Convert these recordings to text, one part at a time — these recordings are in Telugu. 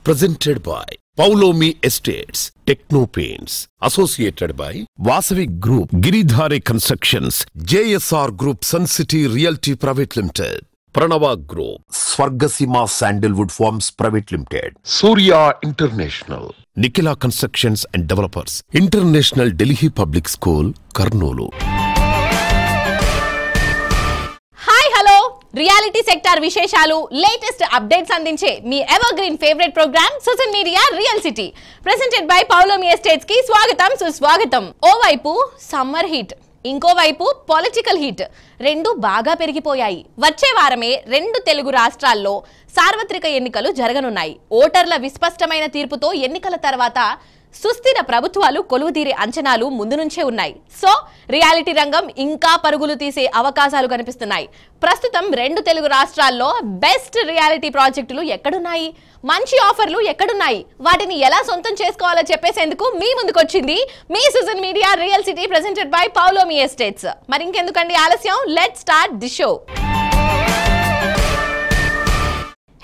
Presented by Paulomi Estates, Techno Paints, associated by Vasavi Group, Giridhare Constructions, JSR Group, Sun City Realty Private Limited, Pranava Group, Swargasima Sandalwood Farms Private Limited, Surya International, Nikila Constructions and Developers, International Delhi Public School, Karnoolu. Reality sector విశేషాలు లేటెస్ట్ అప్డేట్స్ అందించే మీ ever green favourite programme social media real city presented by Paulomi estates కి స్వాగతం సుస్వాగతం. ఓవైపు సమ్మర్ హీట్, ఇంకోవైపు పొలిటికల్ హీట్ రెండు బాగా పెరిగిపోయాయి. వచ్చే వారమే రెండు తెలుగు రాష్ట్రాల్లో సార్వత్రిక ఎన్నికలు జరగనున్నాయి. ఓటర్ల విస్పష్టమైన తీర్పుతో ఎన్నికల తర్వాత సుస్థిర ప్రభుత్వాలు కొలువుదీరే అంచనాలు ముందు నుంచే ఉన్నాయి. సో రియాలిటీ రంగం ఇంకా పరుగులు తీసే అవకాశాలు కనిపిస్తున్నాయి. ప్రస్తుతం రెండు తెలుగు రాష్ట్రాల్లో బెస్ట్ రియాలిటీ ప్రాజెక్టులు ఎక్కడున్నాయి, మంచి ఆఫర్లు ఎక్కడున్నాయి, వాటిని ఎలా సొంతం చేసుకోవాలో చెప్పేసేందుకు మీ ముందుకొచ్చింది మీ social media real city presented by Paulomi estates. మరి ఇంకెందుకండి ఆలస్యం, let's start the show.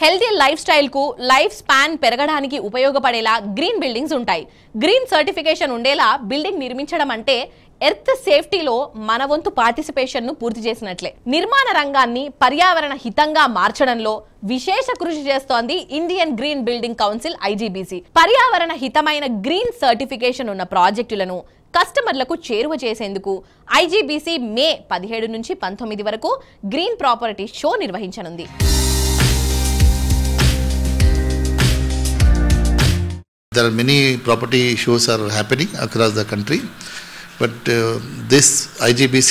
Healthy life style కు లైఫ్ స్పాన్ పెరగడానికి ఉపయోగపడేలా గ్రీన్ బిల్డింగ్స్ ఉంటాయి. గ్రీన్ సర్టిఫికేషన్ ఉండేలా బిల్డింగ్ నిర్మించడం అంటే ఎర్త్ సేఫ్టీలో మన వంతు పార్టిసిపేషన్ ను పూర్తి చేసినట్లే. నిర్మాణ రంగాన్ని పర్యావరణ హితంగా మార్చడంలో విశేష కృషి చేస్తోంది Indian green building council IGBC. పర్యావరణ హితమైన గ్రీన్ సర్టిఫికేషన్ ఉన్న ప్రాజెక్టులను కస్టమర్లకు చేరువ చేసేందుకు ఐజీబీసీ మే 17 నుంచి 19 వరకు గ్రీన్ ప్రాపర్టీ షో నిర్వహించనుంది. There are many property shows are happening across the country, but this IGBC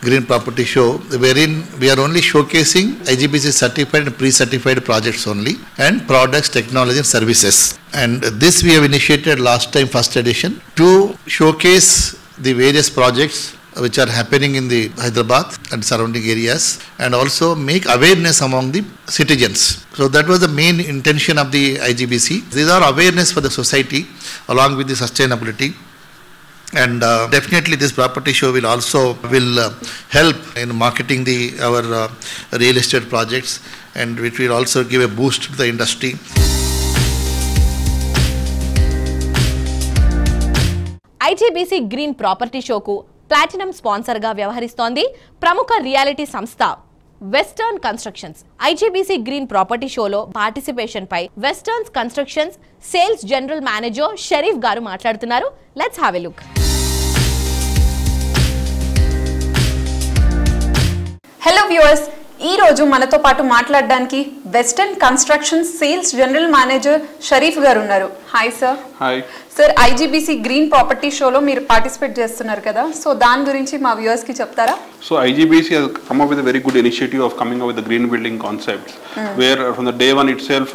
Green Property Show, wherein we are only showcasing IGBC certified and pre-certified projects only, and products, technology and services. And this we have initiated last time, first edition, to showcase the various projects which are happening in the Hyderabad and surrounding areas, and also make awareness among the citizens. So that was the main intention of the IGBC. These are awareness for the society along with the sustainability, and definitely this property show will also help in marketing our real estate projects, and it will also give a boost to the industry. IGBC Green Property Show ku platinum sponsor గా వ్యవహరిస్తోంది ప్రముఖ రియాలిటీ సంస్థ western constructions. IGBC green property షోలో పార్టిసిపేషన్ పై western constructions sales general manager Sharif గారు మాట్లాడుతున్నారు. Let's have a look. Hello viewers, ఈ రోజు మనతో పాటు మాట్లాడడానికి western constructions sales general manager Sharif గారు ఉన్నారు. Hi sir. Hi sir, IGBC green property షోలో మీరు పార్టిసిపేట్ చేస్తున్నారు కదా, సో దాని గురించి మా వ్యూవర్స్ కి చెప్తారా? So IGBC has come up with a very good initiative of coming up with the green building concepts, where from the day one itself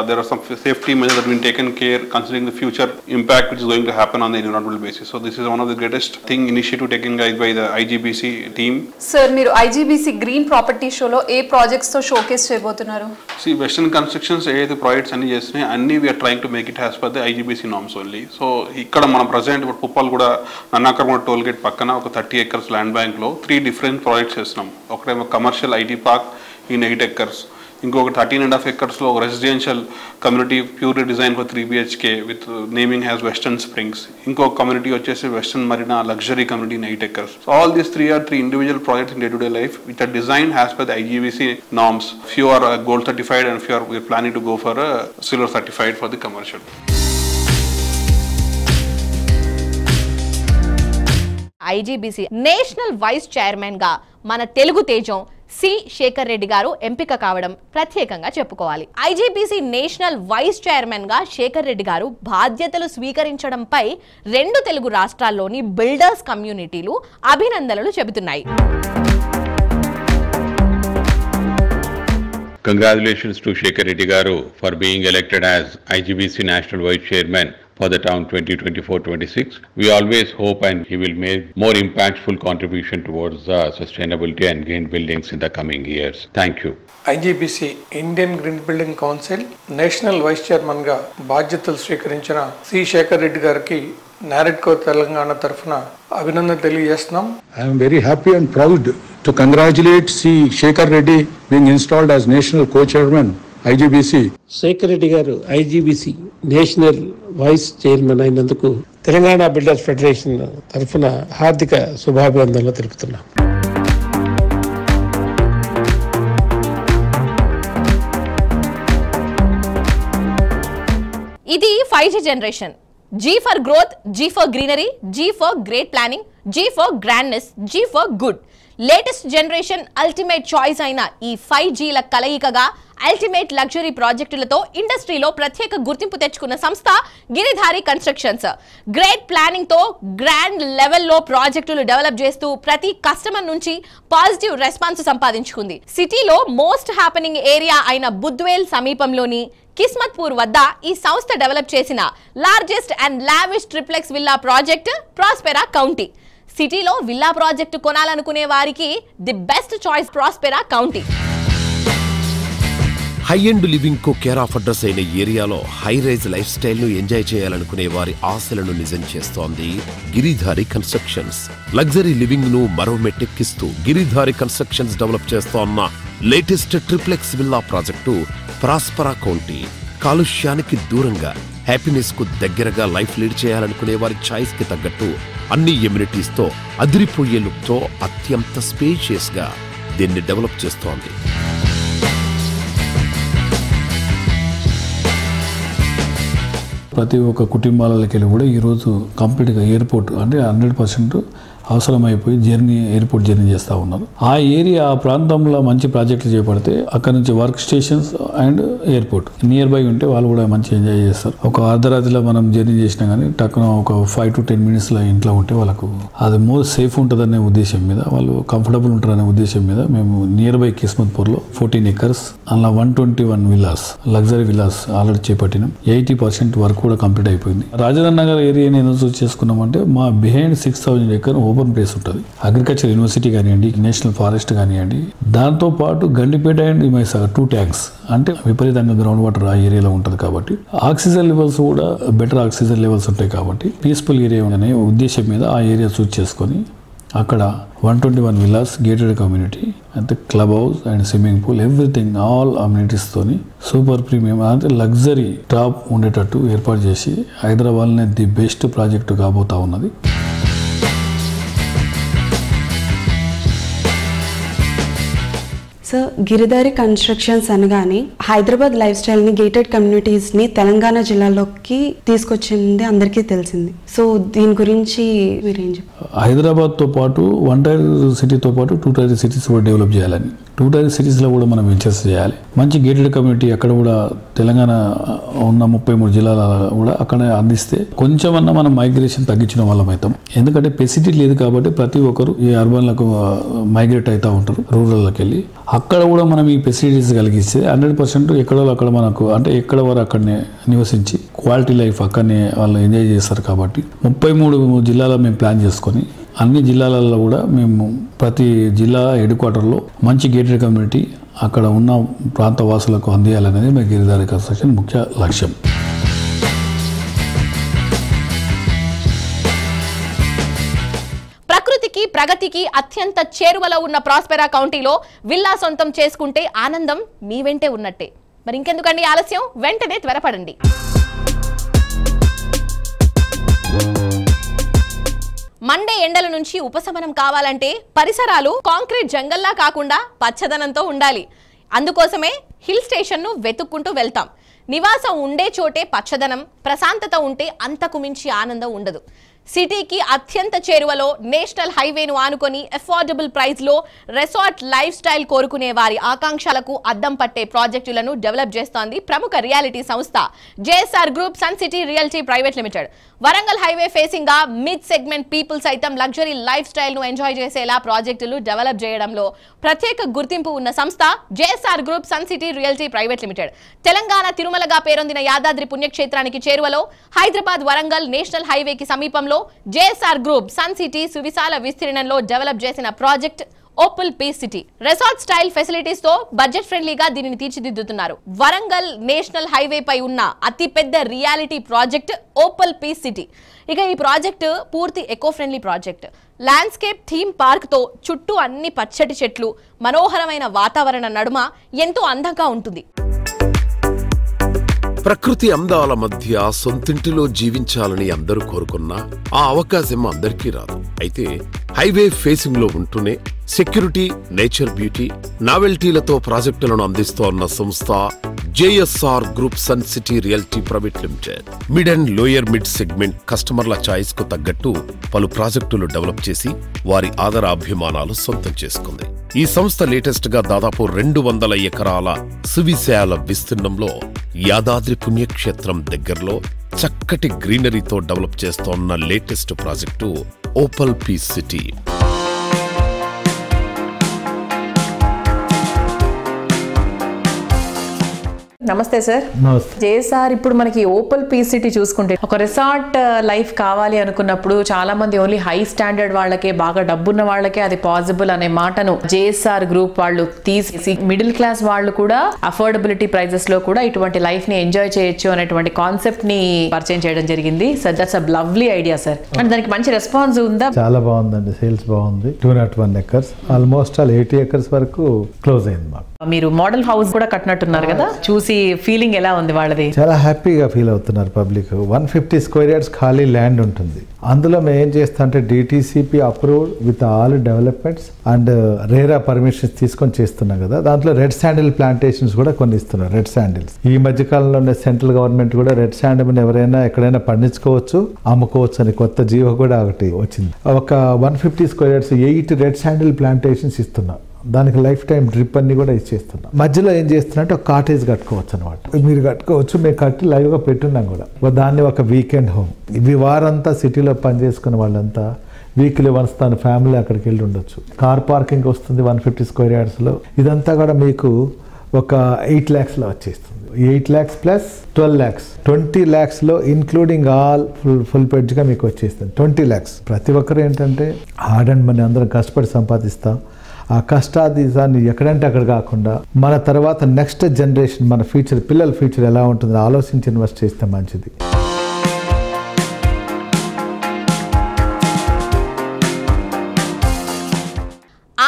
there are some safety measures that have been taken care considering the future impact which is going to happen on the environmental basis. So this is one of the greatest initiative taken by the IGBC team. Sir, మీరు ఐజీబీసీ గ్రీన్ ప్రాపర్టీ షోలో ఏ ప్రాజెక్ట్స్ తో షోకేస్ చేయబోతున్నారు? See, Western Constructions ఏదైతే ప్రాజెక్ట్స్ అన్ని చేస్తున్నాయి అన్ని we are trying to make it as per the IGBC norms only. So ఇక్కడ మనం ప్రజెంట్ పుప్పాల్ కూడా నన్నాకర్మ టోల్ గేట్ పక్కన ఒక 30 acres ల్యాండ్ బ్యాంక్ లో 3 different ప్రాజెక్ట్స్ చేస్తున్నాం. ఒకటేమో commercial IT park in 8 acres, ఇంకొక 13.5 acres లో ఒక residential community pure design for 3 BHK with naming has western springs, ఇంకొక కమ్యూనిటీ వచ్చేసి western Marina luxury community in 8 acres. So all these three are three individual projects in day-to-day life which are designed as per the IGBC norms. Few are gold certified and few are we're planning to go for a silver certified for the commercial. IGBC national vice chairman గా మన తెలుగు తేజం సి శేఖర్ రెడ్డి గారు ఎంపిక కావడం ప్రత్యేకంగా చెప్పుకోవాలి. ఐజీబీసీ నేషనల్ వైస్ చైర్మన్ గా శేఖర్ రెడ్డి గారు బాధ్యతలు స్వీకరించడంపై రెండు తెలుగు రాష్ట్రాల్లోని బిల్డర్స్ కమ్యూనిటీలు అభినందనలు చెబుతున్నాయి. Congratulations to Shekhar Reddy Garu for being elected as IGBC National Vice Chairman for the term 2024-26. We always hope and he will make more impactful contribution towards sustainability and green buildings in the coming years. Thank you. IGBC Indian Green Building Council National Vice Chairman గా బాధ్యతలు స్వీకరించిన సి శేఖర్ రెడ్డి గారికి నారెడ్కో తెలంగాణ తరఫున అభినందన తెలియజేస్తున్నాం. I am very happy and proud to congratulate C. Shekhar Reddy being installed as National Co-Chairman IGBC Shekhar Reddy garu IGBC national vice chairman అయినందుకు తెలంగాణ బిల్డర్స్ ఫెడరేషన్ తరఫున హార్దిక శుభాభివందనలు తెలుపుతున్నాం. ఇది 5G generation. G for growth, G for greenery, G for great planning, G for grandness, G for good. Latest generation ultimate choice అయిన ఈ 5Gల కలయికగా అల్టిమేట్ లగ్జరీ ప్రాజెక్టులతో ఇండస్ట్రీలో ప్రత్యేక గుర్తింపు తెచ్చుకున్న సంస్థ గిరిధారి కన్స్ట్రక్షన్స్. గ్రేట్ ప్లానింగ్ తో గ్రాండ్ లెవెల్లో ప్రాజెక్టులు డెవలప్ చేస్తూ ప్రతి కస్టమర్ నుంచి పాజిటివ్ రెస్పాన్స్ సంపాదించుకుంది. సిటీలో మోస్ట్ హ్యాపెనింగ్ ఏరియా అయిన బుద్వేల్ సమీపంలోని కిస్మత్పూర్ వద్ద ఈ సంస్థ డెవలప్ చేసిన largest and lavish triplex villa project Prospera county. సిటీలో విల్లా ప్రాజెక్టు కొనాలనుకునే వారికి the best choice Prospera county. High end living కు కేర్ ఆఫ్ అడ్రస్ అయిన ఏరియాలో హై రైజ్ లైఫ్ స్టైల్ ను ఎంజాయ్ చేయాలనుకునే వారి ఆశలను నిజం చేస్తోంది గిరిధారి కన్స్ట్రక్షన్స్. లగ్జరీ లివింగ్ ను మరో మెట్టెక్కిస్తూ గిరిధారి కన్స్ట్రక్షన్స్ డెవలప్ చేస్తోన్న latest triplex villa project Prospera County. కాలుష్యానికి దూరంగా హ్యాపీనెస్ కు దగ్గరగా లైఫ్ లీడ్ చేయాలనుకునే వారి చాయిస్ కి తగ్గట్టు అన్ని ఎమ్యూనిటీస్ తో అదిరిపోయే లుక్ తో అత్యంత స్పేషియస్ గా దీన్ని డెవలప్ చేస్తోంది. ప్రతి ఒక్క కుటుంబాలకి కూడా ఈరోజు కంప్లీట్గా ఎయిర్పోర్ట్ అంటే 100% అవసరమైపోయి ఎయిర్పోర్ట్ జర్నీ చేస్తూ ఉన్నారు. ఆ ఏరియా ఆ ప్రాంతంలో మంచి ప్రాజెక్టులు చేపడితే అక్కడ నుంచి work stations and airport near by ఉంటే వాళ్ళు కూడా మంచి ఎంజాయ్ చేస్తారు. ఒక అర్ధరాత్రిలో మనం జర్నీ చేసినా కానీ టక్కున ఒక 5 to 10 minutesలో ఇంట్లో ఉంటే వాళ్ళకు అది మోర్ సేఫ్ ఉంటుందనే ఉద్దేశం మీద, వాళ్ళు కంఫర్టబుల్ ఉంటారనే ఉద్దేశం మీద మేము నియర్ బై కిస్మత్పూర్లో 14 acres అలా 121 విల్లాస్ లగ్జరీ విల్లాస్ ఆల్రెడీ చేపట్టినాం. 80% వర్క్ కూడా కంప్లీట్ అయిపోయింది. రాజధాని నగర్ ఏరియాని ఎందుకు చూస్ చేసుకున్నామంటే మా బిహైండ్ 6,000 acres ఓపెన్ ప్లేస్ ఉంటుంది. అగ్రికల్చర్ యూనివర్సిటీ కానివ్వండి, నేషనల్ ఫారెస్ట్ కానివ్వండి, దాంతో పాటు గండిపేట అండ్ హిమాయసాగర్ 2 tanks అంటే విపరీతంగా గ్రౌండ్ వాటర్ ఆ ఏరియాలో ఉంటుంది కాబట్టి ఆక్సిజన్ లెవెల్స్ కూడా బెటర్ ఆక్సిజన్ లెవెల్స్ ఉంటాయి కాబట్టి పీస్ఫుల్ ఏరియా అనే ఉద్దేశం మీద ఆ ఏరియా చూస్ చేసుకొని అక్కడ 121 విల్లాస్, గేటెడ్ కమ్యూనిటీ, అంటే club house and swimming pool, everything all amenities తోని సూపర్ ప్రీమియం అంటే లగ్జరీ టాప్ ఉండేటట్టు ఏర్పాటు చేసి హైదరాబాద్లోనే ది బెస్ట్ ప్రాజెక్టు కాబోతా ఉన్నది. సో గిరిధారి కన్స్ట్రక్షన్స్ అనగానే హైదరాబాద్ లైఫ్ స్టైల్ని, గేటెడ్ కమ్యూనిటీస్ని తెలంగాణ జిల్లాలోకి తీసుకొచ్చింది అందరికీ తెలిసింది. సో దీని గురించి మీరేం చెప్పారు? హైదరాబాద్తో పాటు 1 tier సిటీతో పాటు 2 tier cities కూడా డెవలప్ చేయాలని, 2 tier cities కూడా మనం వెంచర్స్ చేయాలి. మంచి గేటెడ్ కమ్యూనిటీ అక్కడ కూడా తెలంగాణ ఉన్న 33 జిల్లాల కూడా అక్కడ అందిస్తే కొంచెమన్నా మనం మైగ్రేషన్ తగ్గించిన వాళ్ళం అవుతాం. ఎందుకంటే ఫెసిలిటీ లేదు కాబట్టి ప్రతి ఒక్కరు ఈ అర్బన్లకు మైగ్రేట్ అవుతూ ఉంటారు, రూరల్లోకి వెళ్ళి. అక్కడ కూడా మనం ఈ ఫెసిలిటీస్ కలిగిస్తే 100% ఎక్కడో అక్కడ మనకు అంటే ఎక్కడ వారు అక్కడనే నివసించి క్వాలిటీ లైఫ్ అక్కడనే వాళ్ళు ఎంజాయ్ చేస్తారు. కాబట్టి 33 జిల్లాలో మేము ప్లాన్ చేసుకొని అన్ని జిల్లాలలో కూడా మేము ప్రతి జిల్లా హెడ్ క్వార్టర్లో మంచి గేటెడ్ కమ్యూనిటీ అక్కడ ఉన్న ప్రాంత వాసులకు అందియాలనేది మా గిరిధారి కన్స్ట్రక్షన్ ముఖ్య లక్ష్యం. ప్రకృతికి, ప్రగతికి అత్యంత చేరువలో ఉన్న ప్రాస్పెరా కౌంటీలో విల్లా సొంతం చేసుకుంటే ఆనందం మీ వెంటే ఉన్నట్టే. మరి ఇంకెందుకండి ఆలస్యం, వెంటనే త్వరపడండి. మండే ఎండల నుంచి ఉపశమనం కావాలంటే పరిసరాలు కాంక్రీట్ జంగల్లా కాకుండా పచ్చదనంతో ఉండాలి. అందుకోసమే హిల్ స్టేషన్ను వెతుక్కుంటూ వెళ్తాం. నివాసం ఉండే చోటే పచ్చదనం, ప్రశాంతత ఉంటే అంతకు మించి ఆనందం ఉండదు. సిటీకి అత్యంత చేరువలో నేషనల్ హైవేను ఆనుకొని అఫోర్డబుల్ ప్రైస్లో రెసార్ట్ లైఫ్ స్టైల్ కోరుకునే వారి ఆకాంక్షలకు అద్దం పట్టే ప్రాజెక్టులను డెవలప్ చేస్తోంది ప్రముఖ రియాలిటీ సంస్థ JSR group sun city realty private limited. Warangal highway facing గా మిడ్ సెగ్మెంట్ పీపుల్ సైతం లగ్జరీ లైఫ్ స్టైల్ ను ఎంజాయ్ చేసేలా ప్రాజెక్టులు డెవలప్ చేయడంలో ప్రత్యేక గుర్తింపు ఉన్న సంస్థ JSR group sun city realty private limited. Telangana తిరుమలగా పేరొందిన యాదాద్రి పుణ్యక్షేత్రానికి చేరువలో హైదరాబాద్ వరంగల్ నేషనల్ హైవేకి సమీపంలో జేఎస్ఆర్ గ్రూప్ సన్ సిటీ సువిశాల విస్తీర్ణంలో డెవలప్ చేసిన project Opal Peace City. Resort style facilities తో బడ్జెట్ ఫ్రెండ్లీగా దీనిని తీర్చిదిద్దుతున్నారు. వరంగల్ నేషనల్ హైవే పై ఉన్న అతిపెద్ద reality project Opal Peace City. ఇక ఈ ప్రాజెక్టు పూర్తి eco friendly project. Landscape theme park తో చుట్టూ అన్ని పచ్చటి చెట్లు, మనోహరమైన వాతావరణ నడుమ ఎంతో అందంగా ఉంటుంది. ప్రకృతి అందాల మధ్య సొంతింటిలో జీవించాలని అందరూ కోరుకున్నా ఆ అవకాశం అందరికీ రాదు. అయితే హైవే ఫేసింగ్ లో ఉంటూనే సెక్యూరిటీ, నేచర్ బ్యూటీ, నావెల్టీలతో ప్రాజెక్టులను అందిస్తోన్న సంస్థ JSR group sun city realty private limited. Mid and lower mid segment కస్టమర్ల చాయిస్ కు తగ్గట్టు పలు ప్రాజెక్టులు డెవలప్ చేసి వారి ఆదరాభిమానాలు సొంతం చేసుకుంది. ఈ సంస్థ లేటెస్ట్ గా దాదాపు 200 ఎకరాల సువిశాల విస్తీర్ణంలో యాదాద్రి పుణ్యక్షేత్రం దగ్గరలో చక్కటి గ్రీనరీతో డెవలప్ చేస్తోన్న latest project Opal Peace City. నమస్తే సార్. JSR ఇప్పుడు మనకి ఓపల్ పీస్ సిటీ చూసుకుంటే ఒక రిసార్ట్ లైఫ్ కావాలి అనుకున్నప్పుడు చాలా మంది ఓన్లీ హై స్టాండర్డ్ వాళ్ళకే, బాగా డబ్బున్న వాళ్ళకే అది పాసిబుల్ అనే మాటను JSR గ్రూప్ వాళ్ళు తీసేసి మిడిల్ క్లాస్ వాళ్ళు కూడా అఫోర్డబిలిటీ ప్రైజెస్ లో కూడా ఇటువంటి లైఫ్ ని ఎంజాయ్ చేయొచ్చు అనేటువంటి కాన్సెప్ట్ ని పరిచయం చేయడం జరిగింది. So that's a lovely idea sir. And దానికి మంచి రెస్పాన్స్ ఉందా? చాలా బాగుందండి, సేల్స్ బాగుంది. 201 acres ఆల్మోస్ట్ 80 acres వరకు క్లోజ్ అయింది మాకు. మీరు మోడల్ హౌస్ కూడా కట్టినట్టున్నారు కదా, చూసి ఫీలింగ్ ఎలా ఉంది వాళ్ళది? చాలా హ్యాపీగా ఫీల్ అవుతున్నారు పబ్లిక్. 150 square yards ఖాళీ ల్యాండ్ ఉంటుంది. అందులో మేము ఏం చేస్తాం అంటే DTCP approved with all developments and RERA permissions తీసుకొని చేస్తున్నాం కదా. దాంట్లో రెడ్ శాండిల్ ప్లాంటేషన్స్ కూడా కొన్ని ఇస్తున్నారు. రెడ్ శాండిల్స్ ఈ మధ్య కాలంలో సెంట్రల్ గవర్నమెంట్ కూడా రెడ్ శాండిల్ ఎవరైనా ఎక్కడైనా పండించుకోవచ్చు, అమ్ముకోవచ్చు అని కొత్త జీవో కూడా ఒకటి వచ్చింది. ఒక 150 square yards 8 red sandal plantations ఇస్తున్నాం. దానికి లైఫ్ టైం డ్రిప్ అన్ని కూడా ఇచ్చేస్తున్నాం. మధ్యలో ఏం చేస్తున్నట్టు ఒక కాటేజ్ కట్టుకోవచ్చు అనమాట. మీరు కట్టుకోవచ్చు, మేము కట్టి లైవ్గా పెట్టున్నాం కూడా. దాన్ని ఒక వీకెండ్ హోమ్. ఇవి వారంతా సిటీలో పనిచేసుకున్న వాళ్ళంతా వీక్లీ వన్స్ తన ఫ్యామిలీ అక్కడికి వెళ్ళి ఉండొచ్చు. కార్ పార్కింగ్ వస్తుంది 150 square yardsలో. ఇదంతా కూడా మీకు ఒక 8 lakhsలో వచ్చేస్తుంది. 8 lakhs ప్లస్ 12 lakhs 20 lakhsలో ఇన్క్లూడింగ్ ఆల్ ఫుల్ పెడ్జ్గా మీకు వచ్చేస్తుంది 20 lakhs. ప్రతి ఒక్కరు ఏంటంటే హార్డ్ అండ్ మనీ అందరం కష్టపడి సంపాదిస్తాం. ఆ కష్టాన్ని ఎక్కడంటే అక్కడ కాకుండా మన తర్వాత నెక్స్ట్ జనరేషన్, మన ఫ్యూచర్, పిల్లల ఫ్యూచర్ ఎలా ఉంటుందో ఆలోచించి ఇన్వెస్ట్ చేస్తే మంచిది.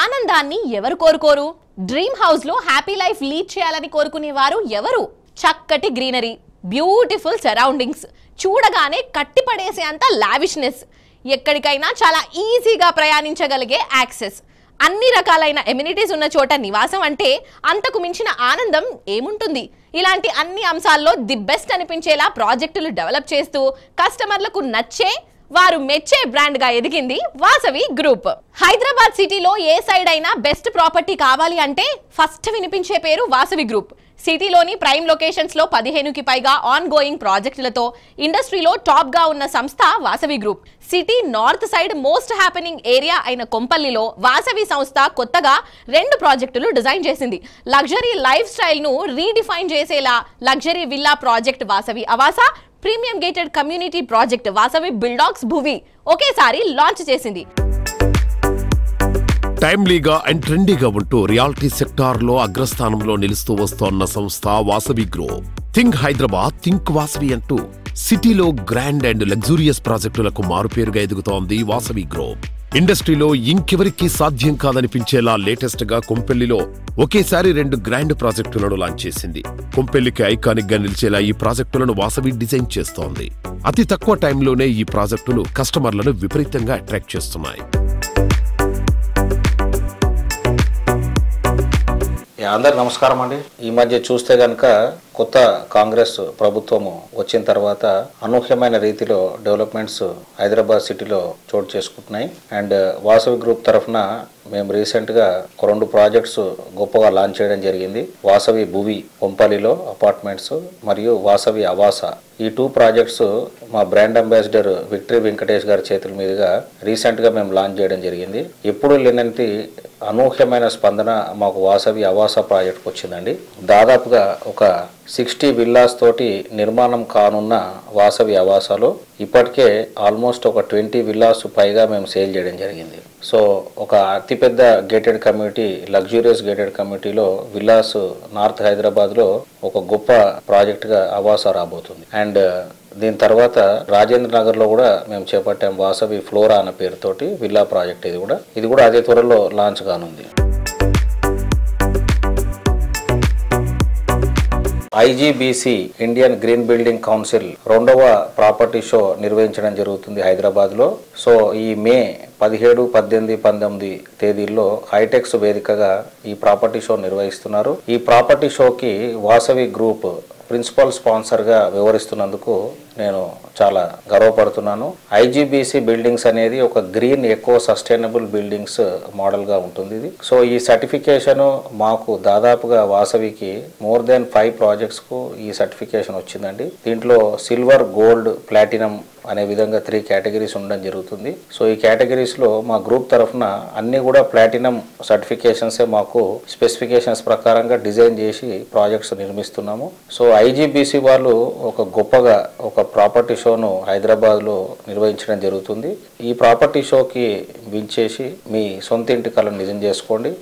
ఆనందాన్ని ఎవరు కోరుకోరు? డ్రీమ్ హౌస్ లో హ్యాపీ లైఫ్ లీడ్ చేయాలని కోరుకునేవారు ఎవరు? చక్కటి గ్రీనరీ, బ్యూటిఫుల్ సరౌండింగ్స్, చూడగానే కట్టిపడేసే అంత లావిష్నెస్, ఎక్కడికైనా చాలా ఈజీగా ప్రయాణించగలిగే యాక్సెస్, అన్ని రకాలైన ఎమ్యూనిటీస్ ఉన్న చోట నివాసం అంటే అంతకు మించిన ఆనందం ఏముంటుంది? ఇలాంటి అన్ని అంశాల్లో ది బెస్ట్ అనిపించేలా ప్రాజెక్టులు డెవలప్ చేస్తూ కస్టమర్లకు నచ్చే, వారు మెచ్చే బ్రాండ్ గా ఎదిగింది వాసవి గ్రూప్. హైదరాబాద్ సిటీలో ఏ సైడ్ అయినా బెస్ట్ ప్రాపర్టీ కావాలి అంటే ఫస్ట్ వినిపించే పేరు వాసవి గ్రూప్. సిటీలోని ప్రైమ్ లొకేషన్స్ లో 15కి పైగా ఆన్ గోయింగ్ ప్రాజెక్టులతో ఇండస్ట్రీలో టాప్ గా ఉన్న సంస్థ Vasavi group. City north side most happening area అయిన కొంపల్లిలో వాసవి సంస్థ కొత్తగా 2 ప్రాజెక్టులు డిజైన్ చేసింది. లగ్జరీ లైఫ్ స్టైల్ ను రీడిఫైన్ చేసేలా luxury villa project Vasavi Avasa, premium gated community project Vasavi బిల్డాక్స్ భువి ఒకేసారి లాంచ్ చేసింది. టైమ్లీగా అండ్ ట్రెండీగా ఉంటూ రియాలిటీ సెక్టార్లో అగ్రస్థానంలో నిలుస్తూ వస్తోన్న సంస్థ Vasavi group. Think Hyderabad, think Vasavi అంటూ సిటీలో గ్రాండ్ అండ్ లగ్జూరియస్ ప్రాజెక్టులకు మారుపేరుగా ఎదుగుతోంది వాసవి గ్రూప్. ఇండస్ట్రీలో ఇంకెవరికీ సాధ్యం కాదనిపించేలా లేటెస్ట్ గా కొంపెల్లిలో ఒకేసారి 2 గ్రాండ్ ప్రాజెక్టులను లాంచ్ చేసింది. కొంపెల్లికి ఐకానిక్ గా నిలిచేలా ఈ ప్రాజెక్టులను వాసవి డిజైన్ చేస్తోంది. అతి తక్కువ టైంలోనే ఈ ప్రాజెక్టులు కస్టమర్లను విపరీతంగా అట్రాక్ట్ చేస్తున్నాయి. అందరికి నమస్కారం అండి. ఈ మధ్య చూస్తే కనుక కొత్త కాంగ్రెస్ ప్రభుత్వము వచ్చిన తర్వాత అనూహ్యమైన రీతిలో డెవలప్మెంట్స్ హైదరాబాద్ సిటీలో చోటు చేసుకుంటున్నాయి. అండ్ వాసవి గ్రూప్ తరఫున మేము రీసెంట్గా 2 ప్రాజెక్ట్స్ గొప్పగా లాంచ్ చేయడం జరిగింది. వాసవి భువి కొంపల్లిలో అపార్ట్మెంట్స్ మరియు వాసవి అవాసా. ఈ 2 ప్రాజెక్ట్స్ మా బ్రాండ్ అంబాసిడర్ విక్టరీ వెంకటేష్ గారి చేతుల మీదుగా రీసెంట్గా మేము లాంచ్ చేయడం జరిగింది. ఎప్పుడు లేనంటి అనూహ్యమైన స్పందన మాకు వాసవి అవాసా ప్రాజెక్ట్కి వచ్చిందండి. దాదాపుగా ఒక 60 విల్లాస్ తోటి నిర్మాణం కానున్న వాసవి అవాసాలో ఇప్పటికే ఆల్మోస్ట్ ఒక 20 విల్లాస్ పైగా మేము సేల్ చేయడం జరిగింది. సో ఒక అతిపెద్ద గేటెడ్ కమ్యూనిటీ, లగ్జూరియస్ గేటెడ్ కమ్యూనిటీలో విల్లాస్ నార్త్ హైదరాబాద్లో ఒక గొప్ప ప్రాజెక్ట్గా అవాసా రాబోతుంది. అండ్ దీని తర్వాత రాజేంద్ర నగర్లో కూడా మేము చేపట్టాం వాసవి ఫ్లోరా అన్న పేరుతోటి విల్లా ప్రాజెక్ట్. ఇది కూడా అదే త్వరలో లాంచ్ కానుంది. IGBC Indian green building council 2వ ప్రాపర్టీ షో నిర్వహించడం జరుగుతుంది హైదరాబాద్లో. సో ఈ మే 17, 18, 19 తేదీల్లో హైటెక్స్ వేదికగా ఈ ప్రాపర్టీ షో నిర్వహిస్తున్నారు. ఈ ప్రాపర్టీ షోకి వాసవి గ్రూప్ ప్రిన్సిపల్ స్పాన్సర్గా వ్యవహరిస్తున్నందుకు నేను చాలా గర్వపడుతున్నాను. ఐజీబీసీ బిల్డింగ్స్ అనేది ఒక గ్రీన్ ఎకో సస్టైనబుల్ బిల్డింగ్స్ మోడల్గా ఉంటుంది ఇది. సో ఈ సర్టిఫికేషన్ మాకు దాదాపుగా వాసవికి మోర్ దెన్ 5 ప్రాజెక్ట్స్కు ఈ సర్టిఫికేషన్ వచ్చిందండి. దీంట్లో సిల్వర్, గోల్డ్, ప్లాటినం అనే విధంగా 3 కేటగిరీస్ ఉండడం జరుగుతుంది. సో ఈ కేటగిరీస్లో మా గ్రూప్ తరఫున అన్ని కూడా ప్లాటినం సర్టిఫికేషన్సే మాకు స్పెసిఫికేషన్స్ ప్రకారంగా డిజైన్ చేసి ప్రాజెక్ట్స్ నిర్మిస్తున్నాము. సో ఐజీబీసీ వాళ్ళు ఒక గొప్పగా ఒక ప్రాపర్టీ షోను హైదరాబాద్లో నిర్వహించడం జరుగుతుంది. ఈ ప్రాపర్టీ షోకి వించేసి మీ సొంత ఇంటి కలను నిజం చేసుకోండి.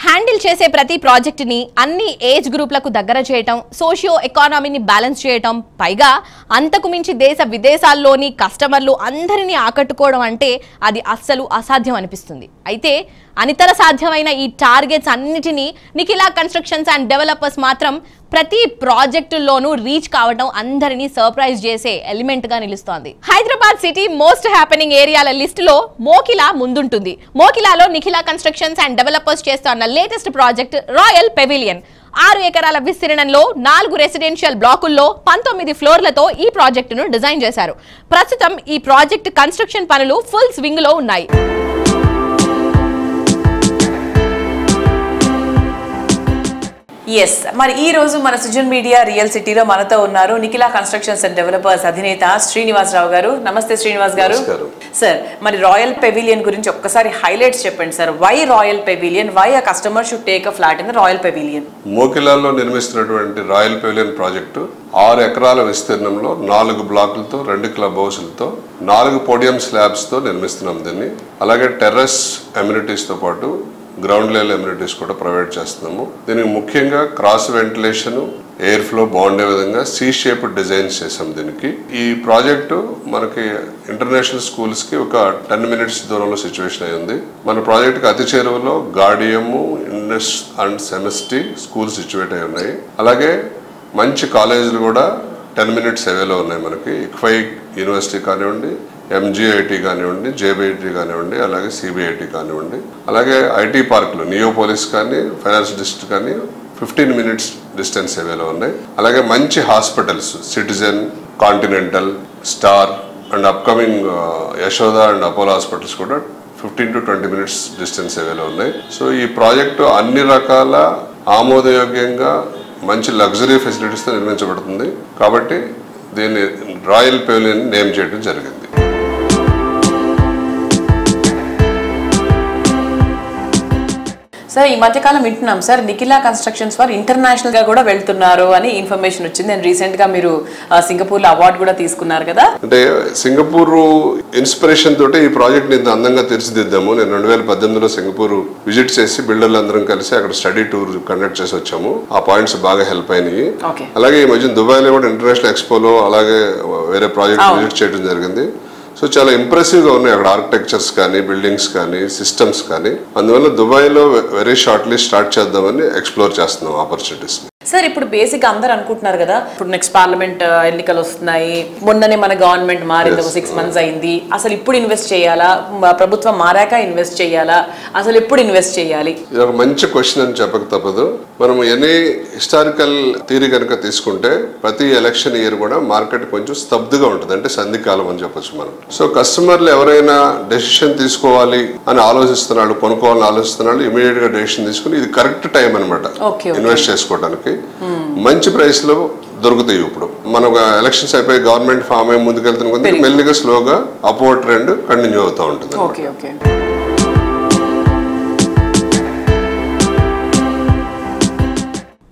హ్యాండిల్ చేసే ప్రతి ప్రాజెక్టుని అన్ని ఏజ్ గ్రూప్లకు దగ్గర చేయటం, సోషియో ఎకానమీని బ్యాలెన్స్ చేయటం, పైగా అంతకు మించి దేశ విదేశాల్లోని కస్టమర్లు అందరినీ ఆకట్టుకోవడం అంటే అది అస్సలు అసాధ్యం అనిపిస్తుంది. అయితే అనితర సాధ్యమైన ఈ టార్గెట్స్ అన్నిటినీ నిఖిలా కన్స్ట్రక్షన్స్ అండ్ డెవలపర్స్ మాత్రం ప్రతి ప్రాజెక్టుల్లోనూ రీచ్ కావడం అందరినీ సర్ప్రైజ్ చేసే ఎలిమెంట్ గా నిలుస్తోంది. హైదరాబాద్ సిటీ మోస్ట్ హ్యాపెనింగ్ ఏరియాల లిస్ట్ లో మోకిలా ముందుంటుంది. మోకిలాలో నిఖిలా కన్స్ట్రక్షన్స్ అండ్ డెవలపర్స్ చేస్తున్న లేటెస్ట్ ప్రాజెక్ట్ రాయల్ పెవిలియన్. 6 ఎకరాల విస్తీర్ణంలో 4 రెసిడెన్షియల్ బ్లాకుల్లో 19 ఫ్లోర్లతో ఈ ప్రాజెక్టును డిజైన్ చేశారు. ప్రస్తుతం ఈ ప్రాజెక్ట్ కన్స్ట్రక్షన్ పనులు ఫుల్ స్వింగ్ లో ఉన్నాయి. ఎస్, మరి ఈ రోజు మన సుజన్ మీడియా రియల్ సిటీలో మనతో ఉన్నారు నిఖిలా కన్స్ట్రక్షన్స్ అండ్ డెవలపర్స్ అధినేత శ్రీనివాసరావు గారు. నమస్తే శ్రీనివాస్ గారు. సార్, మరి రాయల్ పెవిలియన్ గురించి ఒక్కసారి హైలైట్స్ చెప్పండి sir. Why royal pavilion, why a customer should take a flat in the royal pavilion? మోకిలాలో నిర్మిస్తున్నటువంటి రాయల్ పెవిలియన్ ప్రాజెక్టు 6 ఎకరాల విస్తీర్ణంలో 4 బ్లాకులతో 2 క్లబ్ హౌస్లతో 4 పోడియం స్లాబ్స్తో నిర్మిస్తున్నాం దీన్ని. అలాగే టెర్రస్ అమ్యూనిటీస్తో పాటు గ్రౌండ్ లెవెల్ అమ్యూనిటీస్ కూడా ప్రొవైడ్ చేస్తున్నాము. దీనికి ముఖ్యంగా క్రాస్ వెంటిలేషన్, ఎయిర్ ఫ్లో బాగుండే విధంగా సి షేప్ డిజైన్స్ చేసాం దీనికి. ఈ ప్రాజెక్టు మనకి ఇంటర్నేషనల్ స్కూల్స్ కి ఒక 10 మినిట్స్ దూరంలో సిచ్యువేషన్ అయి ఉంది. మన ప్రాజెక్టుకి అతి చేరువలో గాడియము, ఇండస్ అండ్ సెమిస్టీ స్కూల్ సిచ్యువేట్ అయి ఉన్నాయి. అలాగే మంచి కాలేజీలు కూడా 10 మినిట్స్ అవేలో ఉన్నాయి మనకి. ఇక్ఫై యూనివర్సిటీ కానివ్వండి, ఎంజిఐటి కానివ్వండి, జేబిఐటి కానివ్వండి, అలాగే సిబిఐటి కానివ్వండి, అలాగే ఐటీ పార్కులు నియోపోలిస్ కానీ, ఫైనాన్స్ డిస్ట్రిక్ట్ కానీ 15 మినిట్స్ డిస్టెన్స్ అవేలో ఉన్నాయి. అలాగే మంచి hospitals citizen, continental, star and upcoming Yashoda and Apollo hospitals కూడా 15 to 20 మినిట్స్ డిస్టెన్స్ అవేలో ఉన్నాయి. సో ఈ ప్రాజెక్టు అన్ని రకాల ఆమోదయోగ్యంగా మంచి లగ్జరీ ఫెసిలిటీస్తో నిర్మించబడుతుంది. కాబట్టి దీన్ని రాయల్ పెవిలియన్ నేమ్ చేయడం జరిగింది. సార్, ఈ మధ్యకాలం వింటున్నాం సార్ నిఖిలా కన్స్ట్రక్షన్స్ వారు ఇంటర్నేషనల్ గా కూడా వెళ్తున్నారు అని ఇన్ఫర్మేషన్ వచ్చింది. అండ్ రీసెంట్ గా మీరు సింగపూర్ లో అవార్డు కూడా తీసుకున్నారు కదా. అంటే సింగపూర్ ఇన్స్పిరేషన్ తోటి ఈ ప్రాజెక్ట్ ఇంత అందంగా తీర్చిదిద్దాము. నేను 2018లో సింగపూర్ విజిట్ చేసి బిల్డర్లు అందరం కలిసి అక్కడ స్టడీ టూర్ కండక్ట్ చేసి వచ్చాము. ఆ పాయింట్స్ బాగా హెల్ప్ అయినాయి. అలాగే ఈ మధ్య దుబాయ్లో కూడా ఇంటర్నేషనల్ ఎక్స్పోలో అలాగే వేరే ప్రాజెక్ట్ విజిట్ చేయడం జరిగింది. సో చాలా ఇంప్రెసివ్గా ఉన్నాయి అక్కడ ఆర్కిటెక్చర్స్ కానీ, బిల్డింగ్స్ కానీ, సిస్టమ్స్ కానీ. అందువల్ల దుబాయ్లో వెరీ షార్ట్లీ స్టార్ట్ చేద్దామని ఎక్స్ప్లోర్ చేస్తున్నాం ఆపర్చునిటీస్. సార్, ఇప్పుడు బేసిక్ అందరు అనుకుంటున్నారు కదా, ఇప్పుడు నెక్స్ట్ పార్లమెంట్ ఎన్నికలు వస్తున్నాయి, మొన్ననే మన గవర్నమెంట్ మారింది, 6 months అయింది, అసలు ఇప్పుడు ఇన్వెస్ట్ చేయాలా, ప్రభుత్వం మారాక ఇన్వెస్ట్ చేయాలా, అసలు ఎప్పుడు ఇన్వెస్ట్ చేయాలి? ఇది ఒక మంచి క్వశ్చన్ అని చెప్పక తప్పదు. మనం ఎనీ హిస్టారికల్ థియరీ కనుక తీసుకుంటే ప్రతి ఎలక్షన్ ఇయర్ కూడా మార్కెట్ కొంచెం స్తబ్దుగా ఉంటుంది, అంటే సంధికాలం అని చెప్పొచ్చు మనం. సో కస్టమర్లు ఎవరైనా డెసిషన్ తీసుకోవాలి అని ఆలోచిస్తున్నాడు, కొనుక్కోవాలని ఆలోచిస్తున్నాడు, ఇమీడియట్ గా డెసిషన్ తీసుకుని ఇది కరెక్ట్ టైం అనమాట ఇన్వెస్ట్ చేసుకోవడానికి. మంచి ప్రైస్ లో దొరుకుతాయి. ఇప్పుడు మనకు ఎలక్షన్స్ అయిపోయి గవర్నమెంట్ ఫామ్ అయ్యి ముందుకెళ్తున్న కొద్ది మెల్లిగా స్లోగా అప్వర్డ్ ట్రెండ్ కంటిన్యూ అవుతూ ఉంటుంది.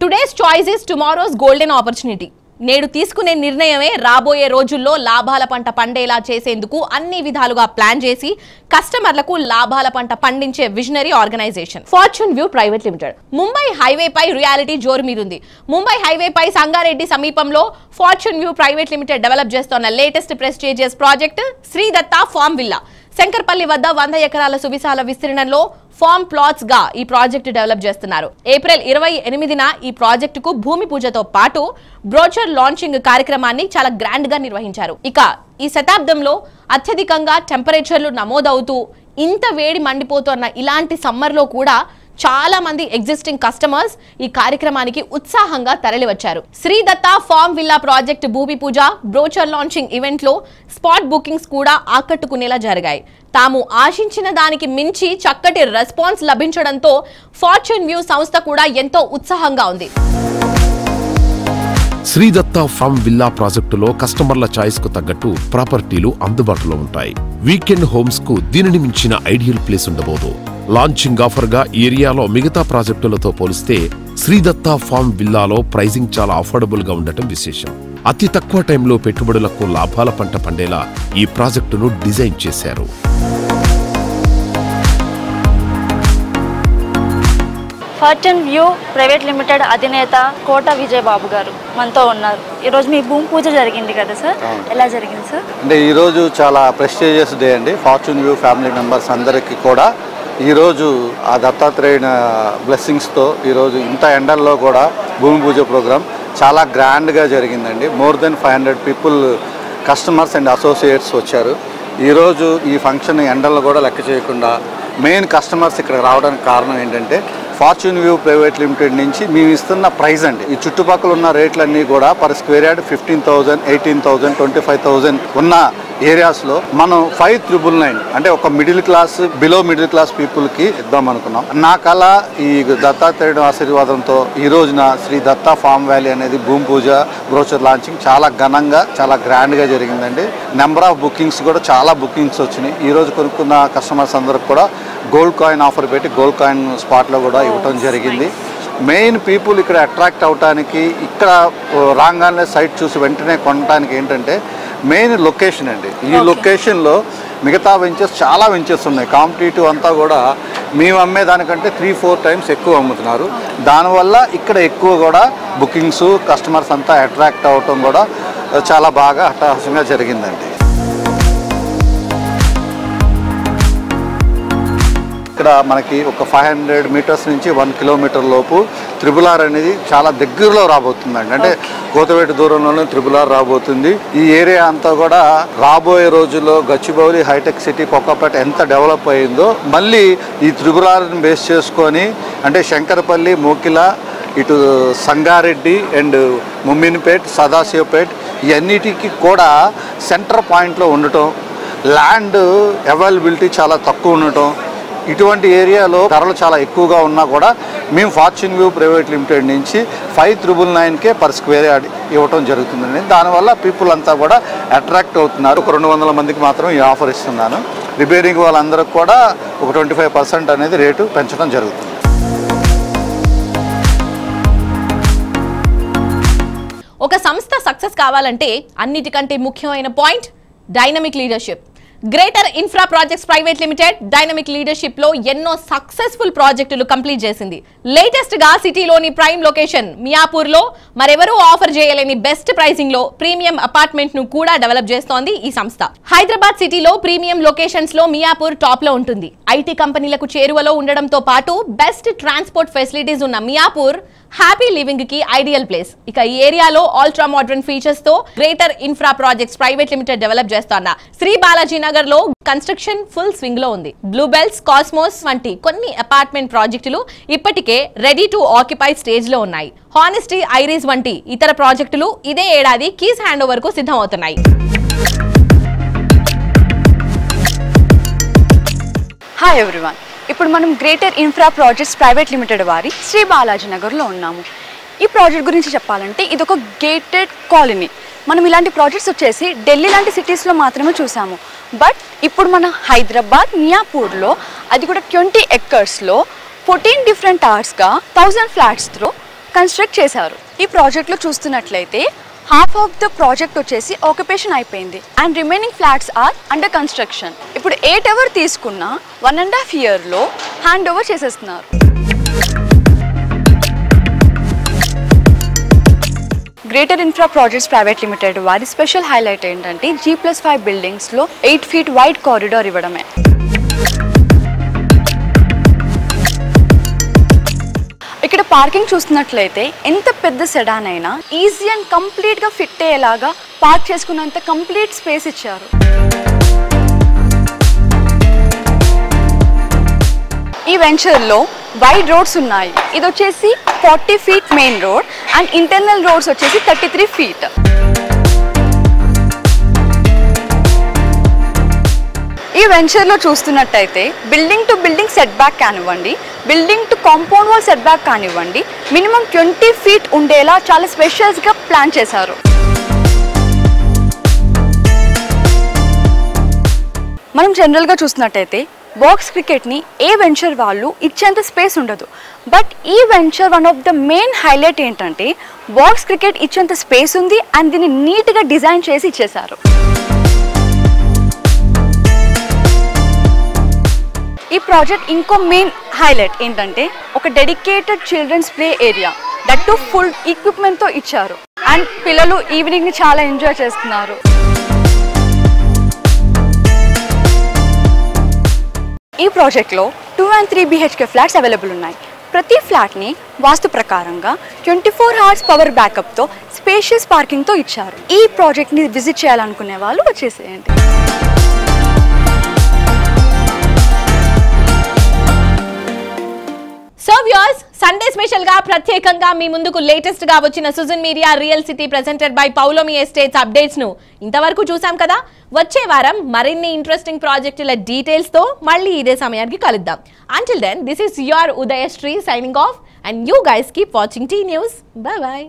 Today's choice is tomorrow's golden opportunity. నేడు తీసుకునే నిర్ణయమే రాబోయే రోజుల్లో లాభాల పంట పండేలా చేసేందుకు అన్ని విధాలుగా ప్లాన్ చేసి కస్టమర్లకు లాభాల పంట పండించే visionary organisation fortune view private limited. Mumbai highway పై రియాలిటీ జోరు మీదుంది. ముంబై హైవే పై సంగారెడ్డి సమీపంలో fortune view private limited develop చేస్తున్న latest prestigious project Sridatta farm villa. Shankarpally వద్ద 100 ఎకరాల సువిశాల విస్తీర్ణంలో ఫార్మ్ ప్లాట్స్ గా ఈ ప్రాజెక్టు డెవలప్ చేస్తున్నారు. ఏప్రిల్ 28న ఈ ప్రాజెక్టుకు భూమి పూజతో పాటు బ్రోచర్ లాంచింగ్ కార్యక్రమాన్ని చాలా గ్రాండ్ గా నిర్వహించారు. ఇక ఈ శతాబ్దంలో అత్యధికంగా టెంపరేచర్లు నమోదవుతూ ఇంత వేడి మండిపోతున్న ఇలాంటి సమ్మర్లో కూడా చాలా మంది ఎగ్జిస్టింగ్ కస్టమర్స్ ఈ కార్యక్రమానికి ఉత్సాహంగా తరలివచ్చారు. Shri Datta farm villa project భూమి పూజ, బ్రోచర్ లాంచింగ్ ఈవెంట్ లో స్పాట్ బుకింగ్స్ కూడా ఆకట్టుకునేలా జరిగాయి. తాము ఆశించిన దానికి మించి చక్కటి రెస్పాన్స్ లభించడంతో ఫార్చ్యూన్ వ్యూ సంస్థ కూడా ఎంతో ఉత్సాహంగా ఉంది. శ్రీదత్త ఫార్మ్ విల్లా ప్రాజెక్టులో కస్టమర్ల చాయిస్ కు తగ్గట్టు ప్రాపర్టీలు అందుబాటులో ఉంటాయి. వీకెండ్ హోమ్స్ కు దీనిని మించిన ఐడియల్ ప్లేస్ ఉండబోదు. లాంచింగ్ ఆఫర్ గా ఏరియాలో మిగతా ప్రాజెక్టులతో పోలిస్తే శ్రీదత్త ఫార్మ్ విల్లాలో ప్రైజింగ్ చాలా అఫోర్డబుల్ గా ఉండటం విశేషం. అతి తక్కువ టైంలో పెట్టుబడులకు లాభాల పంట పండేలా ఈ ప్రాజెక్టును డిజైన్ చేశారు. ఫార్చ్యూన్ వ్యూ ప్రైవేట్ లిమిటెడ్ అధినేత కోట విజయబాబు గారు మనతో ఉన్నారు. ఈరోజు మీ భూమి పూజ జరిగింది కదా సార్, ఎలా జరిగింది సార్? అంటే ఈరోజు చాలా ప్రెస్టీజియస్ డే అండి. ఫార్చ్యూన్ వ్యూ ఫ్యామిలీ మెంబర్స్ అందరికీ కూడా ఈరోజు ఆ దత్తాత్రేయుని బ్లెస్సింగ్స్తో ఈరోజు ఇంత ఎండల్లో కూడా భూమి పూజ ప్రోగ్రాం చాలా గ్రాండ్గా జరిగిందండి. More than 500 people customers and associates వచ్చారు. ఈరోజు ఈ ఫంక్షన్ ఎండల్లో కూడా లెక్క చేయకుండా మెయిన్ కస్టమర్స్ ఇక్కడ రావడానికి కారణం ఏంటంటే ఫార్చ్యూన్ వ్యూ ప్రైవేట్ లిమిటెడ్ నుంచి మేము ఇస్తున్న ప్రైస్ అండి. ఈ చుట్టుపక్కల ఉన్న రేట్లన్నీ కూడా పర్ స్క్వేర్ యార్డ్ 15,000, 18,000, 25,000 ఉన్న ఏరియాస్లో మనం 5,999 అంటే ఒక middle class below middle class పీపుల్కి ఇద్దాం అనుకున్నాం. నా కళ ఈ దత్తాత్రేయుడు ఆశీర్వాదంతో ఈ రోజున శ్రీ దత్తా ఫార్మ్ వ్యాలీ అనేది భూమి పూజ బ్రోచర్ లాంచింగ్ చాలా ఘనంగా చాలా గ్రాండ్గా జరిగిందండి. నెంబర్ ఆఫ్ బుకింగ్స్ కూడా చాలా బుకింగ్స్ వచ్చినాయి. ఈరోజు కొనుక్కున్న కస్టమర్స్ అందరికి కూడా గోల్డ్ కాయిన్ ఆఫర్ పెట్టి గోల్డ్ కాయిన్ స్పాట్లో కూడా ఇవ్వటం జరిగింది. మెయిన్ పీపుల్ ఇక్కడ అట్రాక్ట్ అవడానికి ఇక్కడ రాగానే సైట్ చూసి వెంటనే కొనడానికి ఏంటంటే మెయిన్ లొకేషన్ అండి. ఈ లొకేషన్లో మిగతా వెంచర్స్ చాలా వెంచర్స్ ఉన్నాయి. కాంపిటేటివ్ అంతా కూడా మేము అమ్మే దానికంటే 3-4 టైమ్స్ ఎక్కువ అమ్ముతున్నారు. దానివల్ల ఇక్కడ ఎక్కువ కూడా బుకింగ్స్ కస్టమర్స్ అంతా అట్రాక్ట్ అవ్వటం కూడా చాలా బాగా అట్టహాసంగా జరిగిందండి. ఇక్కడ మనకి ఒక 500 మీటర్స్ నుంచి 1 కిలోమీటర్ లోపు త్రిబుల్ ఆర్ అనేది చాలా దగ్గరలో రాబోతుందండి. అంటే కోతవేటు దూరంలోనే త్రిబుల్ ఆర్ రాబోతుంది. ఈ ఏరియా అంతా కూడా రాబోయే రోజుల్లో గచ్చిబౌలి, హైటెక్ సిటీ, కొత్తపేట ఎంత డెవలప్ అయిందో మళ్ళీ ఈ త్రిబుల్ ఆర్ని బేస్ చేసుకొని అంటే శంకరపల్లి, మోకిల, ఇటు సంగారెడ్డి అండ్ ముమ్మినిపేట్, సదాశివపేట్ ఇవన్నిటికీ కూడా సెంటర్ పాయింట్లో ఉండటం, ల్యాండ్ అవైలబిలిటీ చాలా తక్కువ ఉండటం, ఇటువంటి ఏరియాలో ధరలు చాలా ఎక్కువగా ఉన్నా కూడా మేము ఫార్చ్యూన్ వ్యూ ప్రైవేట్ లిమిటెడ్ నుంచి 5,999 పర్ స్క్వేర్ యార్డ్ ఇవ్వటం జరుగుతుందండి. దానివల్ల పీపుల్ అంతా కూడా అట్రాక్ట్ అవుతున్నారు. ఒక 200 మందికి మాత్రం ఈ ఆఫర్ ఇస్తున్నాను. రిపేరింగ్ వాళ్ళందరికీ కూడా ఒక 25% అనేది రేటు పెంచడం జరుగుతుంది. ఒక సంస్థ సక్సెస్ కావాలంటే అన్నిటికంటే ముఖ్యమైన point dynamic leadership. Greater infra projects private limited dynamic leadership లో ఎన్నో సక్సెస్ఫుల్ ప్రాజెక్టులు కంప్లీట్ చేసింది. లేటెస్ట్ గా సిటీలోని ప్రైమ్ లొకేషన్ మియాపూర్ లో మరెవరూ ఆఫర్ చేయలేని బెస్ట్ ప్రైసింగ్ లో ప్రీమియం అపార్ట్మెంట్ ను కూడా డెవలప్ చేస్తోంది ఈ సంస్థ. హైదరాబాద్ సిటీలో ప్రీమియం లొకేషన్స్ లో మియాపూర్ టాప్ లో ఉంటుంది. ఐటీ కంపెనీలకు చేరువలో ఉండడంతో పాటు బెస్ట్ ట్రాన్స్పోర్ట్ ఫెసిలిటీస్ ఉన్న మియాపూర్ హ్యాపీ లివింగ్ కి ఐడియల్ ప్లేస్. ఇక ఈ ఏరియాలో అల్ట్రా మోడర్న్ ఫీచర్స్ తో greater infra projects private limited develop చేస్తున్న శ్రీ బాలాజీ నగర్ లో కన్స్ట్రక్షన్ ఫుల్ స్వింగ్ లో ఉంది. బ్లూబెల్స్, కాస్మోస్ వంటి కొన్ని అపార్ట్మెంట్ ప్రాజెక్టులు ఇప్పటికే రెడీ టు ఆక్యుపై స్టేజ్ లో ఉన్నాయి. హానెస్టీ, ఐరిస్ వంటి ఇతర ప్రాజెక్టులు ఇదే ఏడాది కీస్ హ్యాండ్ ఓవర్ కు సిద్ధం అవుతున్నాయి. హాయ్ ఎవ్రీవన్, ఇప్పుడు మనం greater infra projects private limited వారి శ్రీ బాలాజీ నగర్లో ఉన్నాము. ఈ ప్రాజెక్ట్ గురించి చెప్పాలంటే ఇది ఒక గేటెడ్ కాలనీ. మనం ఇలాంటి ప్రాజెక్ట్స్ వచ్చేసి ఢిల్లీ లాంటి సిటీస్లో మాత్రమే చూసాము. బట్ ఇప్పుడు మన హైదరాబాద్ మియాపూర్లో అది కూడా 20 ఎకర్స్లో 14 డిఫరెంట్ ఆర్ట్స్గా 1000 ఫ్లాట్స్తో కన్స్ట్రక్ట్ చేశారు. ఈ ప్రాజెక్ట్లో చూస్తున్నట్లయితే హాఫ్ ఆఫ్ ద ప్రాజెక్ట్ వచ్చేసి ఆక్యుపేషన్ అయిపోయింది and remaining flats are under construction. ఇప్పుడు 8 అవర్ తీసుకున్న 1.5 ఇయర్లో హ్యాండ్ ఓవర్ చేసేస్తున్నారు. Greater infra projects private limited వారి స్పెషల్ హైలైట్ ఏంటంటే G+5 బిల్డింగ్స్లో 8 feet వైడ్ కారిడార్ ఇవ్వడమే. ఇక్కడ పార్కింగ్ చూస్తున్నట్లయితే ఎంత పెద్ద సెడాన్ అయినా ఈజీ అండ్ కంప్లీట్గా ఫిట్ అయ్యేలాగా పార్క్ చేసుకున్నంత కంప్లీట్ స్పేస్ ఇచ్చారు. ఈ వెంచర్లో వైడ్ రోడ్స్ ఉన్నాయి. ఇది వచ్చేసి 40 feet main road and internal roads వచ్చేసి 33 feet. ఈ వెంచర్లో చూస్తున్నట్టయితే building to building set back కానివ్వండి, building to compound wall set back కానివ్వండి, మినిమం 20 feet ఉండేలా చాలా స్పెషల్స్గా ప్లాన్ చేశారు. మనం జనరల్గా చూస్తున్నట్టయితే బాక్స్ క్రికెట్ని ఏ వెంచర్ వాళ్ళు ఇచ్చేంత స్పేస్ ఉండదు. బట్ ఈ venture one of the main highlight ఏంటంటే బాక్స్ క్రికెట్ ఇచ్చేంత స్పేస్ ఉంది అండ్ దీన్ని నీట్గా డిజైన్ చేసి ఇచ్చేశారు. ఈ ప్రాజెక్ట్ ఇంకో మెయిన్ హైలైట్ ఏంటంటే ఒక dedicated children's play area, that too full ఎక్విప్మెంట్తో ఇచ్చారు అండ్ పిల్లలు ఈవినింగ్ని చాలా ఎంజాయ్ చేస్తున్నారు. ఈ ప్రాజెక్ట్లో 2 and 3 BHK ఫ్లాట్స్ అవైలబుల్ ఉన్నాయి. ప్రతి ఫ్లాట్ని వాస్తు ప్రకారంగా 24 hours పవర్ బ్యాకప్తో స్పేషియస్ పార్కింగ్తో ఇచ్చారు. ఈ ప్రాజెక్ట్ని విజిట్ చేయాలనుకునే వాళ్ళు వచ్చేసేయండి. సో వ్యూయర్స్, సండే స్పెషల్ గా ప్రత్యేకంగా మీ ముందుకు లేటెస్ట్ గా వచ్చిన Sujan media real city presented by Paulomi estates updates ను ఇంతవరకు చూసాం కదా. వచ్చే వారం మరిన్ని ఇంట్రెస్టింగ్ ప్రాజెక్టుల డీటెయిల్స్ తో మళ్ళీ ఇదే సమయానికి కలుద్దాం. Until then, this is your Udayashree signing off and you guys keep watching T News. Bye bye.